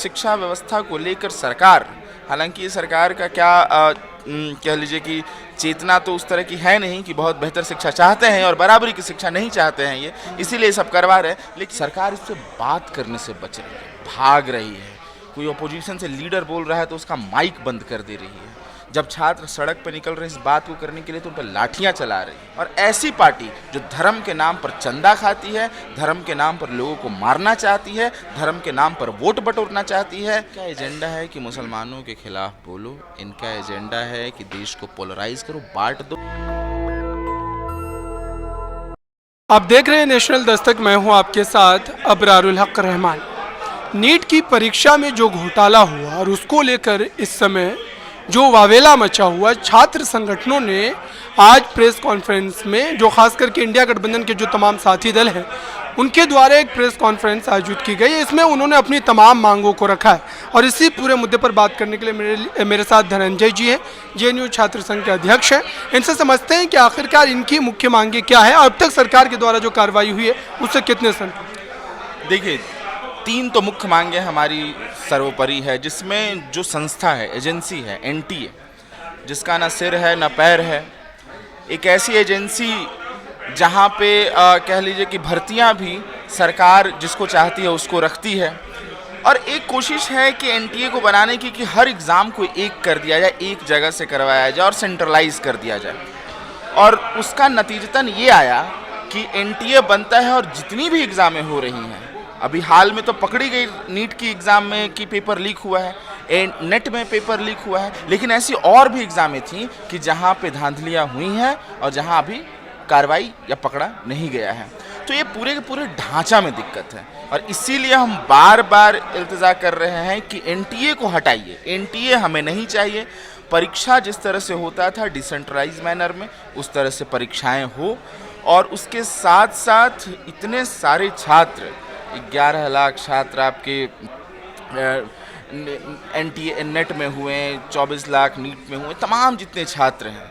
शिक्षा व्यवस्था को लेकर सरकार, हालांकि ये सरकार का क्या कह लीजिए कि चेतना तो उस तरह की है नहीं कि बहुत बेहतर शिक्षा चाहते हैं और बराबरी की शिक्षा नहीं चाहते हैं, ये इसीलिए सब करवा रहे हैं। लेकिन सरकार इससे बात करने से बच रही है, भाग रही है। कोई अपोजिशन से लीडर बोल रहा है तो उसका माइक बंद कर दे रही है। जब छात्र सड़क पर निकल रहे हैं इस बात को करने के लिए तो उन पर लाठियां चला रही है। और ऐसी पार्टी जो धर्म के नाम पर चंदा खाती है, धर्म के नाम पर लोगों को मारना चाहती है, धर्म के नाम पर वोट बटोरना चाहती है। इनका एजेंडा है कि मुसलमानों के खिलाफ बोलो, इनका एजेंडा है कि देश को पोलराइज करो, बांट दो। आप देख रहे हैं नेशनल दस्तक, मैं हूं आपके साथ अबरारुल हक रहमान। नीट की परीक्षा में जो घोटाला हुआ और उसको लेकर इस समय जो वावेला मचा हुआ, छात्र संगठनों ने आज प्रेस कॉन्फ्रेंस में, जो खास करके इंडिया गठबंधन के जो तमाम साथी दल हैं उनके द्वारा एक प्रेस कॉन्फ्रेंस आयोजित की गई। इसमें उन्होंने अपनी तमाम मांगों को रखा है और इसी पूरे मुद्दे पर बात करने के लिए मेरे साथ धनंजय जी हैं, जेएनयू छात्र संघ के अध्यक्ष हैं। इनसे समझते हैं कि आखिरकार इनकी मुख्य मांगें क्या है, अब तक सरकार के द्वारा जो कार्रवाई हुई है उससे कितने संतुष्ट। देखिए, तीन तो मुख्य मांगे हमारी सर्वोपरि है, जिसमें जो संस्था है, एजेंसी है एनटीए, जिसका ना सिर है ना पैर है। एक ऐसी एजेंसी जहां पे कह लीजिए कि भर्तियां भी सरकार जिसको चाहती है उसको रखती है। और एक कोशिश है कि एनटीए को बनाने की कि हर एग्ज़ाम को एक कर दिया जाए, एक जगह से करवाया जाए और सेंट्रलाइज कर दिया जाए। और उसका नतीजतन ये आया कि एनटीए बनता है और जितनी भी एग्ज़ामें हो रही हैं, अभी हाल में तो पकड़ी गई नीट की एग्ज़ाम में कि पेपर लीक हुआ है, नेट में पेपर लीक हुआ है, लेकिन ऐसी और भी एग्ज़ामें थी कि जहां पे धांधलियां हुई हैं और जहां अभी कार्रवाई या पकड़ा नहीं गया है। तो ये पूरे के पूरे ढांचा में दिक्कत है और इसीलिए हम बार बार इल्तिजा कर रहे हैं कि एनटीए को हटाइए, एनटीए हमें नहीं चाहिए। परीक्षा जिस तरह से होता था डिसेंट्रलाइज मैनर में, उस तरह से परीक्षाएं हो। और उसके साथ साथ इतने सारे छात्र, 11 लाख छात्र आपके एनटीए नेट में हुए, 24 लाख नीट में हुए, तमाम जितने छात्र हैं,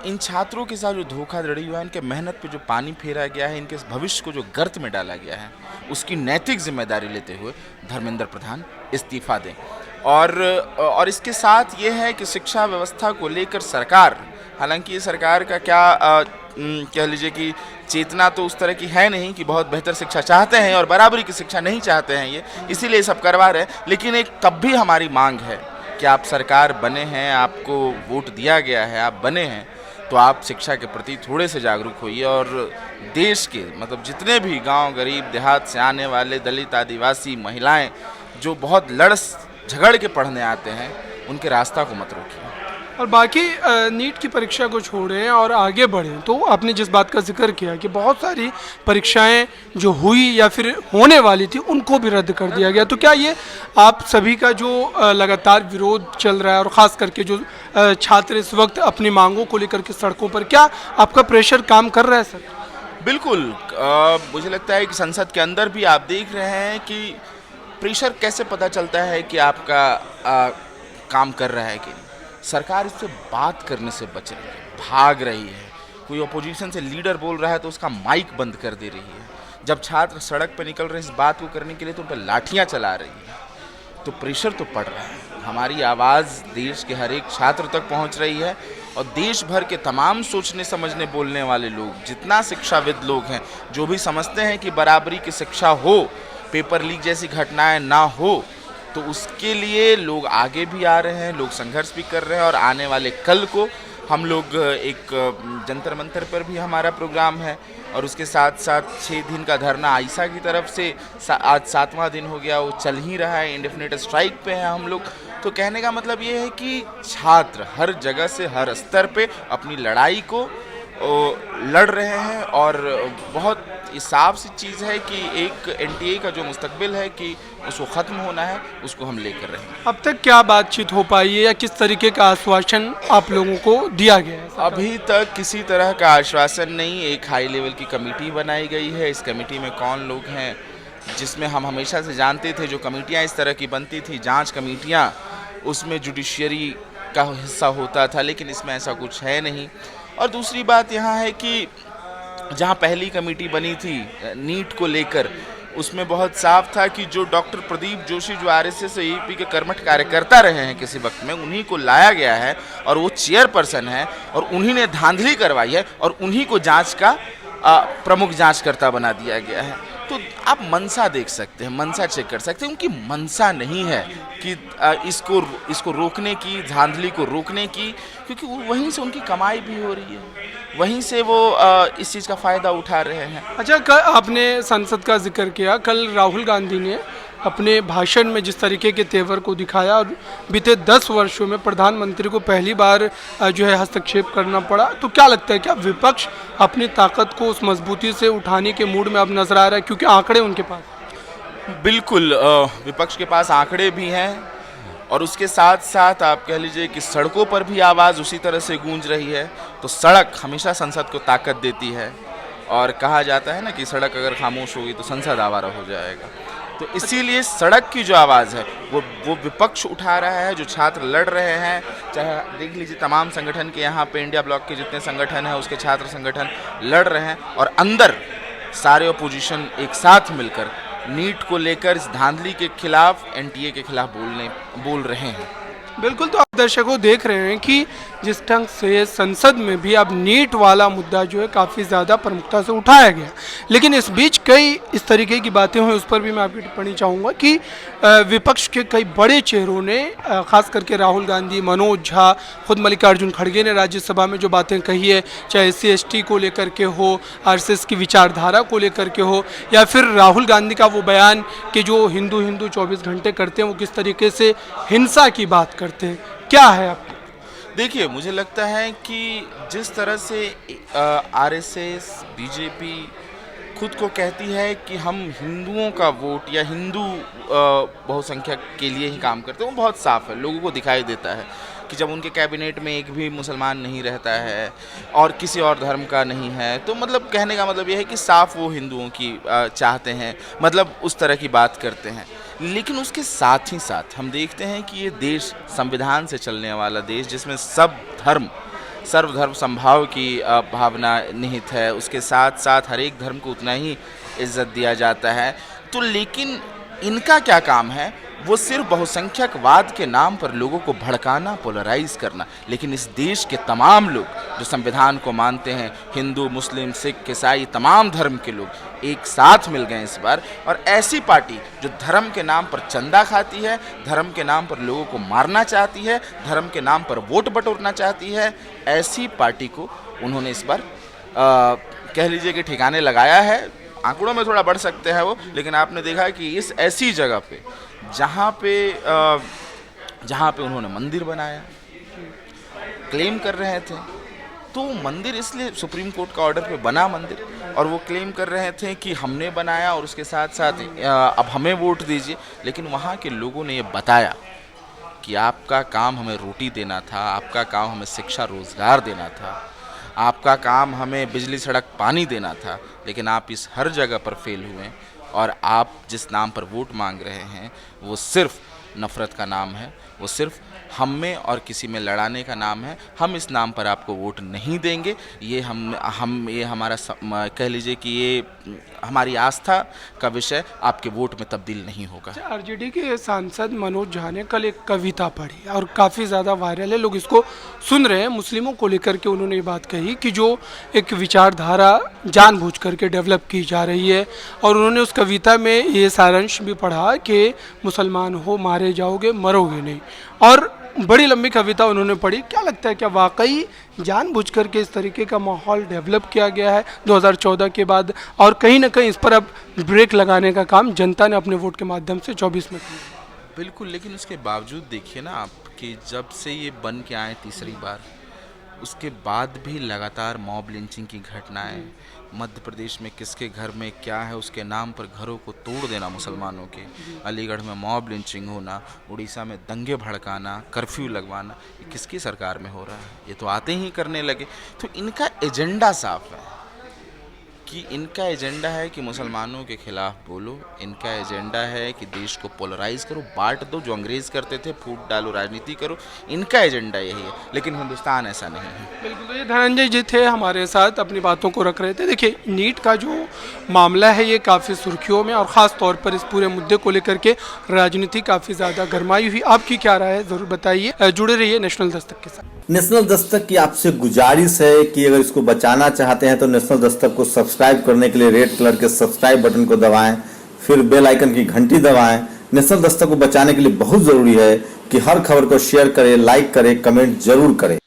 इन छात्रों के साथ जो धोखाधड़ी हुआ है, इनके मेहनत पे जो पानी फेरा गया है, इनके भविष्य को जो गर्त में डाला गया है, उसकी नैतिक जिम्मेदारी लेते हुए धर्मेंद्र प्रधान इस्तीफा दें। और इसके साथ ये है कि शिक्षा व्यवस्था को लेकर सरकार, हालांकि ये सरकार का क्या कह लीजिए कि चेतना तो उस तरह की है नहीं कि बहुत बेहतर शिक्षा चाहते हैं और बराबरी की शिक्षा नहीं चाहते हैं, ये इसीलिए सब करवा रहे हैं। लेकिन एक तब भी हमारी मांग है कि आप सरकार बने हैं, आपको वोट दिया गया है, आप बने हैं, तो आप शिक्षा के प्रति थोड़े से जागरूक होइए और देश के मतलब जितने भी गांव, गरीब, देहात से आने वाले दलित, आदिवासी, महिलाएं जो बहुत लड़ झगड़ के पढ़ने आते हैं, उनके रास्ता को मत रोकिए। और बाकी नीट की परीक्षा को छोड़ें और आगे बढ़ें तो आपने जिस बात का जिक्र किया कि बहुत सारी परीक्षाएं जो हुई या फिर होने वाली थी उनको भी रद्द कर दिया गया, तो क्या ये आप सभी का जो लगातार विरोध चल रहा है और ख़ास करके जो छात्र इस वक्त अपनी मांगों को लेकर के सड़कों पर, क्या आपका प्रेशर काम कर रहा है सर? बिल्कुल, मुझे लगता है कि संसद के अंदर भी आप देख रहे हैं कि प्रेशर कैसे पता चलता है कि आपका काम कर रहा है कि नहीं। सरकार इससे बात करने से बच रही है, भाग रही है। कोई अपोजिशन से लीडर बोल रहा है तो उसका माइक बंद कर दे रही है। जब छात्र सड़क पर निकल रहे हैं इस बात को करने के लिए तो उन पर लाठियां चला रही है। तो प्रेशर तो पड़ रहा है। हमारी आवाज़ देश के हर एक छात्र तक पहुंच रही है और देश भर के तमाम सोचने समझने बोलने वाले लोग, जितना शिक्षाविद लोग हैं, जो भी समझते हैं कि बराबरी की शिक्षा हो, पेपर लीक जैसी घटनाएं ना हो, तो उसके लिए लोग आगे भी आ रहे हैं, लोग संघर्ष भी कर रहे हैं। और आने वाले कल को हम लोग एक जंतर मंतर पर भी हमारा प्रोग्राम है और उसके साथ साथ 6 दिन का धरना आइसा की तरफ से आज 7वां दिन हो गया, वो चल ही रहा है, इंडेफिनिट स्ट्राइक पे हैं हम लोग। तो कहने का मतलब ये है कि छात्र हर जगह से, हर स्तर पे अपनी लड़ाई को लड़ रहे हैं और बहुत साफ सी चीज़ है कि एक एनटीए का जो मुस्तकबिल है कि उसको ख़त्म होना है, उसको हम लेकर रहे हैं। अब तक क्या बातचीत हो पाई है या किस तरीके का आश्वासन आप लोगों को दिया गया है? अभी तक किसी तरह का आश्वासन नहीं। एक हाई लेवल की कमेटी बनाई गई है। इस कमेटी में कौन लोग हैं, जिसमें हम हमेशा से जानते थे जो कमेटियाँ इस तरह की बनती थी, जाँच कमेटियाँ, उसमें जुडिशियरी का हिस्सा होता था, लेकिन इसमें ऐसा कुछ है नहीं। और दूसरी बात यहाँ है कि जहाँ पहली कमेटी बनी थी नीट को लेकर, उसमें बहुत साफ था कि जो डॉक्टर प्रदीप जोशी जो आरएसएस और एबीवीपी के कर्मठ कार्यकर्ता रहे हैं किसी वक्त में, उन्हीं को लाया गया है और वो चेयरपर्सन है और उन्हीं ने धांधली करवाई है और उन्हीं को जांच का प्रमुख जांचकर्ता बना दिया गया है। तो आप मंशा देख सकते हैं, मंशा चेक कर सकते हैं। उनकी मंशा नहीं है कि इसको रोकने की, धांधली को रोकने की, क्योंकि वहीं से उनकी कमाई भी हो रही है, वहीं से वो इस चीज़ का फ़ायदा उठा रहे हैं। अच्छा, कल आपने संसद का जिक्र किया। कल राहुल गांधी ने अपने भाषण में जिस तरीके के तेवर को दिखाया और बीते 10 वर्षों में प्रधानमंत्री को पहली बार जो है हस्तक्षेप करना पड़ा, तो क्या लगता है क्या विपक्ष अपनी ताकत को उस मजबूती से उठाने के मूड में अब नजर आ रहा है, क्योंकि आंकड़े उनके पास? बिल्कुल, विपक्ष के पास आंकड़े भी हैं और उसके साथ साथ आप कह लीजिए कि सड़कों पर भी आवाज़ उसी तरह से गूंज रही है। तो सड़क हमेशा संसद को ताकत देती है और कहा जाता है ना कि सड़क अगर खामोश होगी तो संसद आवारा हो जाएगा। तो इसीलिए सड़क की जो आवाज़ है वो विपक्ष उठा रहा है, जो छात्र लड़ रहे हैं। चाहे देख लीजिए तमाम संगठन के यहाँ पे इंडिया ब्लॉक के जितने संगठन हैं उसके छात्र संगठन लड़ रहे हैं और अंदर सारे अपोजिशन एक साथ मिलकर नीट को लेकर इस धांधली के खिलाफ, एनटीए के खिलाफ बोल रहे हैं। बिल्कुल, तो आप दर्शकों देख रहे हैं कि जिस ढंग से संसद में भी अब नीट वाला मुद्दा जो है काफ़ी ज़्यादा प्रमुखता से उठाया गया, लेकिन इस बीच कई इस तरीके की बातें हुई, उस पर भी मैं आपकी टिप्पणी चाहूँगा कि विपक्ष के कई बड़े चेहरों ने, खास करके राहुल गांधी, मनोज झा, खुद मल्लिकार्जुन खड़गे ने राज्यसभा में जो बातें कही है, चाहे SC/ST को लेकर के हो, आरएसएस की विचारधारा को लेकर के हो, या फिर राहुल गांधी का वो बयान कि जो हिंदू 24 घंटे करते हैं वो किस तरीके से हिंसा की बात करते हैं, क्या है आप? देखिए, मुझे लगता है कि जिस तरह से आरएसएस, बीजेपी खुद को कहती है कि हम हिंदुओं का वोट या हिंदू बहुसंख्यक के लिए ही काम करते हैं, वो बहुत साफ है, लोगों को दिखाई देता है कि जब उनके कैबिनेट में एक भी मुसलमान नहीं रहता है और किसी और धर्म का नहीं है, तो मतलब कहने का मतलब ये है कि साफ वो हिंदुओं की चाहते हैं, मतलब उस तरह की बात करते हैं। लेकिन उसके साथ ही साथ हम देखते हैं कि ये देश संविधान से चलने वाला देश, जिसमें सर्वधर्म समभाव की भावना निहित है, उसके साथ साथ हर एक धर्म को उतना ही इज्जत दिया जाता है। तो लेकिन इनका क्या काम है? वो सिर्फ बहुसंख्यकवाद के नाम पर लोगों को भड़काना, पोलराइज करना। लेकिन इस देश के तमाम लोग जो संविधान को मानते हैं, हिंदू, मुस्लिम, सिख, ईसाई, तमाम धर्म के लोग एक साथ मिल गए इस बार। और ऐसी पार्टी जो धर्म के नाम पर चंदा खाती है, धर्म के नाम पर लोगों को मारना चाहती है, धर्म के नाम पर वोट बटोरना चाहती है, ऐसी पार्टी को उन्होंने इस बार कह लीजिए कि ठिकाने लगाया है। आंकड़ों में थोड़ा बढ़ सकते हैं वो, लेकिन आपने देखा कि इस ऐसी जगह पे जहाँ पे उन्होंने मंदिर बनाया, क्लेम कर रहे थे, तो मंदिर इसलिए सुप्रीम कोर्ट का ऑर्डर पे बना मंदिर, और वो क्लेम कर रहे थे कि हमने बनाया और उसके साथ साथ अब हमें वोट दीजिए। लेकिन वहाँ के लोगों ने ये बताया कि आपका काम हमें रोटी देना था, आपका काम हमें शिक्षा रोजगार देना था, आपका काम हमें बिजली सड़क पानी देना था, लेकिन आप इस हर जगह पर फेल हुए और आप जिस नाम पर वोट मांग रहे हैं वो सिर्फ नफ़रत का नाम है, वो सिर्फ हम में और किसी में लड़ाने का नाम है। हम इस नाम पर आपको वोट नहीं देंगे। ये ये हमारा कह लीजिए कि ये हमारी आस्था का विषय आपके वोट में तब्दील नहीं होगा। आरजेडी के सांसद मनोज झा ने कल एक कविता पढ़ी और काफ़ी ज़्यादा वायरल है, लोग इसको सुन रहे हैं। मुस्लिमों को लेकर के उन्होंने ये बात कही कि जो एक विचारधारा जानबूझ करके डेवलप की जा रही है, और उन्होंने उस कविता में ये सारांश भी पढ़ा कि मुसलमान हो मारे जाओगे मरोगे नहीं, और बड़ी लंबी कविता उन्होंने पढ़ी। क्या लगता है, क्या वाकई जानबूझ करके इस तरीके का माहौल डेवलप किया गया है 2014 के बाद, और कहीं ना कहीं इस पर अब ब्रेक लगाने का काम जनता ने अपने वोट के माध्यम से 24 में किया? बिल्कुल, लेकिन उसके बावजूद देखिए ना आप कि जब से ये बन के आए तीसरी बार, उसके बाद भी लगातार मॉब लिंचिंग की घटनाएं, मध्य प्रदेश में किसके घर में क्या है उसके नाम पर घरों को तोड़ देना मुसलमानों के, अलीगढ़ में मॉब लिंचिंग होना, उड़ीसा में दंगे भड़काना, कर्फ्यू लगवाना, ये किसकी सरकार में हो रहा है? ये तो आते ही करने लगे। तो इनका एजेंडा साफ है कि इनका एजेंडा है कि मुसलमानों के खिलाफ बोलो, इनका एजेंडा है कि देश को पोलराइज करो, बांट दो, जो अंग्रेज करते थे, फूट डालो, राजनीति करो। इनका एजेंडा यही है, लेकिन हिंदुस्तान ऐसा नहीं है। बिल्कुल, तो ये धनंजय जी थे हमारे साथ, अपनी बातों को रख रहे थे। देखिए, नीट का जो मामला है ये काफ़ी सुर्खियों में, और ख़ास तौर पर इस पूरे मुद्दे को लेकर के राजनीति काफ़ी ज़्यादा गरमाई हुई। आपकी क्या राय है, ज़रूर बताइए। जुड़े रहिए नेशनल दस्तक के साथ। नेशनल दस्तक की आपसे गुजारिश है कि अगर इसको बचाना चाहते हैं तो नेशनल दस्तक को सब्सक्राइब करने के लिए रेड कलर के सब्सक्राइब बटन को दबाएं, फिर बेल आइकन की घंटी दबाएं। नेशनल दस्तक को बचाने के लिए बहुत जरूरी है कि हर खबर को शेयर करें, लाइक करें, कमेंट जरूर करें।